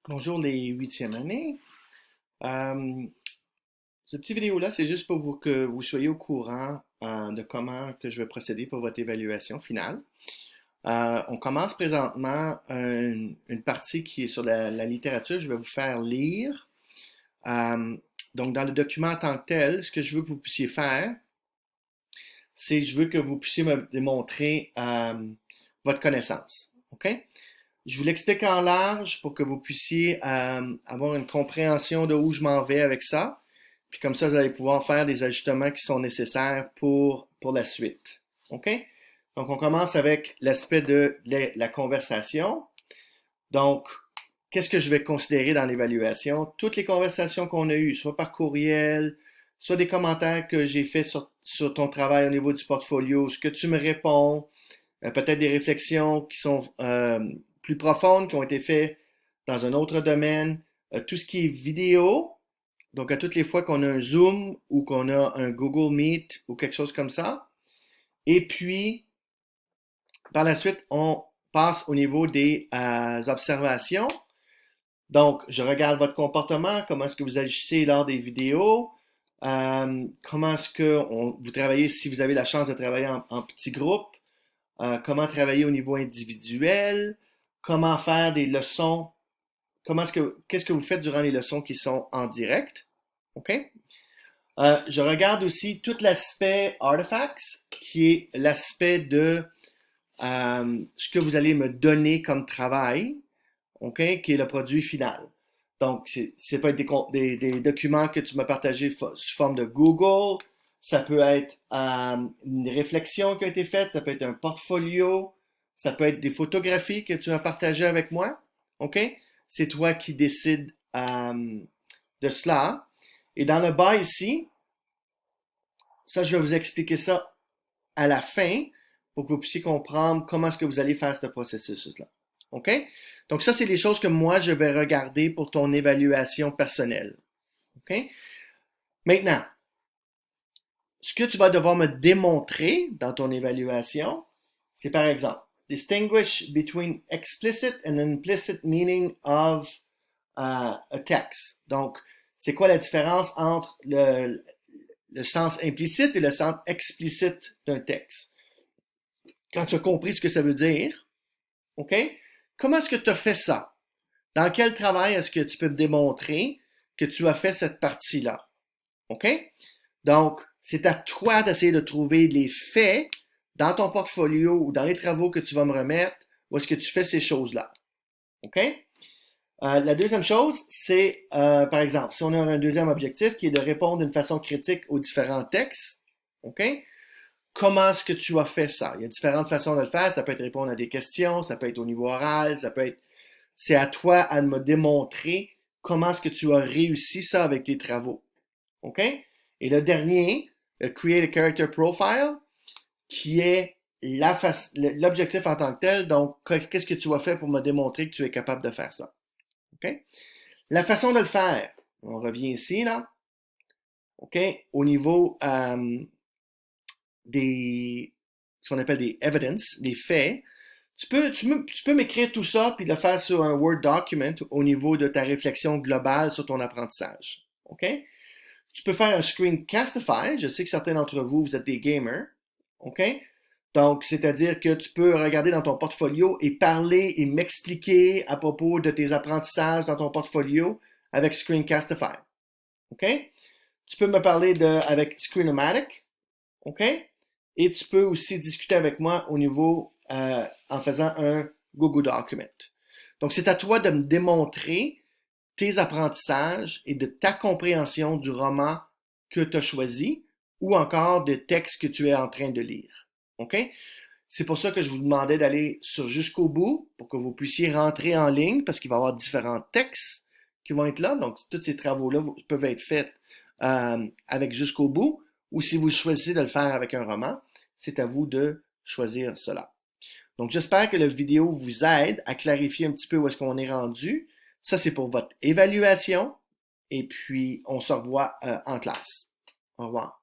Bonjour les huitièmes années. Euh, Ce petit vidéo-là, c'est juste pour que vous soyez au courant de comment que je vais procéder pour votre évaluation finale. On commence présentement une partie qui est sur la littérature. Je vais vous faire lire. Euh, donc, dans le document en tant que tel, ce que je veux que vous puissiez faire, c'est je veux que vous puissiez me démontrer votre connaissance. OK? Je vous l'explique en large pour que vous puissiez avoir une compréhension de où je m'en vais avec ça. Puis comme ça, vous allez pouvoir faire des ajustements qui sont nécessaires pour la suite. OK? Donc, on commence avec l'aspect de la conversation. Donc, qu'est-ce que je vais considérer dans l'évaluation? Toutes les conversations qu'on a eues, soit par courriel, soit des commentaires que j'ai faits sur ton travail au niveau du portfolio, ce que tu me réponds, peut-être des réflexions qui sont plus profondes, qui ont été faites dans un autre domaine, tout ce qui est vidéo, donc à toutes les fois qu'on a un Zoom ou qu'on a un Google Meet ou quelque chose comme ça. Et puis, par la suite, on passe au niveau des observations. Donc, je regarde votre comportement, comment est-ce que vous agissez lors des vidéos, comment est-ce que vous travaillez si vous avez la chance de travailler en petits groupes, comment travailler au niveau individuel, comment faire des leçons, qu'est-ce que vous faites durant les leçons qui sont en direct, ok? Je regarde aussi tout l'aspect artifacts, qui est l'aspect de ce que vous allez me donner comme travail, ok, qui est le produit final. Donc, c'est peut être des documents que tu m'as partagés sous forme de Google, ça peut être une réflexion qui a été faite, ça peut être un portfolio, ça peut être des photographies que tu as partagées avec moi, ok? C'est toi qui décides de cela. Et dans le bas ici, ça, je vais vous expliquer ça à la fin pour que vous puissiez comprendre comment est-ce que vous allez faire ce processus-là. OK? Donc ça, c'est les choses que moi, je vais regarder pour ton évaluation personnelle. OK? Maintenant, ce que tu vas devoir me démontrer dans ton évaluation, c'est par exemple, distinguish between explicit and implicit meaning of a text. Donc, c'est quoi la différence entre le sens implicite et le sens explicite d'un texte? Quand tu as compris ce que ça veut dire, OK? Comment est-ce que tu as fait ça? Dans quel travail est-ce que tu peux me démontrer que tu as fait cette partie-là? OK? Donc, c'est à toi d'essayer de trouver les faits dans ton portfolio ou dans les travaux que tu vas me remettre où est-ce que tu fais ces choses-là. OK? La deuxième chose, c'est, par exemple, si on a un deuxième objectif qui est de répondre d'une façon critique aux différents textes, OK? Comment est-ce que tu as fait ça? Il y a différentes façons de le faire. Ça peut être répondre à des questions, ça peut être au niveau oral, ça peut être... C'est à toi à me démontrer comment est-ce que tu as réussi ça avec tes travaux. OK? Et le dernier, le Create a Character Profile, qui est l'objectif en tant que tel. Donc, qu'est-ce que tu as fait pour me démontrer que tu es capable de faire ça? OK? La façon de le faire, on revient ici, là. OK? Au niveau ce qu'on appelle des evidence, des faits, tu peux m'écrire tout ça puis le faire sur un Word document au niveau de ta réflexion globale sur ton apprentissage. OK? Tu peux faire un screencastify. Je sais que certains d'entre vous, vous êtes des gamers. OK? Donc, c'est-à-dire que tu peux regarder dans ton portfolio et parler et m'expliquer à propos de tes apprentissages dans ton portfolio avec Screencastify. OK? Tu peux me parler avec Screenomatic. OK? Et tu peux aussi discuter avec moi au niveau en faisant un Google Document. Donc, c'est à toi de me démontrer tes apprentissages et de ta compréhension du roman que tu as choisi ou encore de texte que tu es en train de lire. OK? C'est pour ça que je vous demandais d'aller sur Jusqu'au bout pour que vous puissiez rentrer en ligne parce qu'il va y avoir différents textes qui vont être là. Donc, tous ces travaux-là peuvent être faits avec Jusqu'au bout ou si vous choisissez de le faire avec un roman, c'est à vous de choisir cela. Donc, j'espère que la vidéo vous aide à clarifier un petit peu où est-ce qu'on est rendu. Ça, c'est pour votre évaluation. Et puis, on se revoit en classe. Au revoir.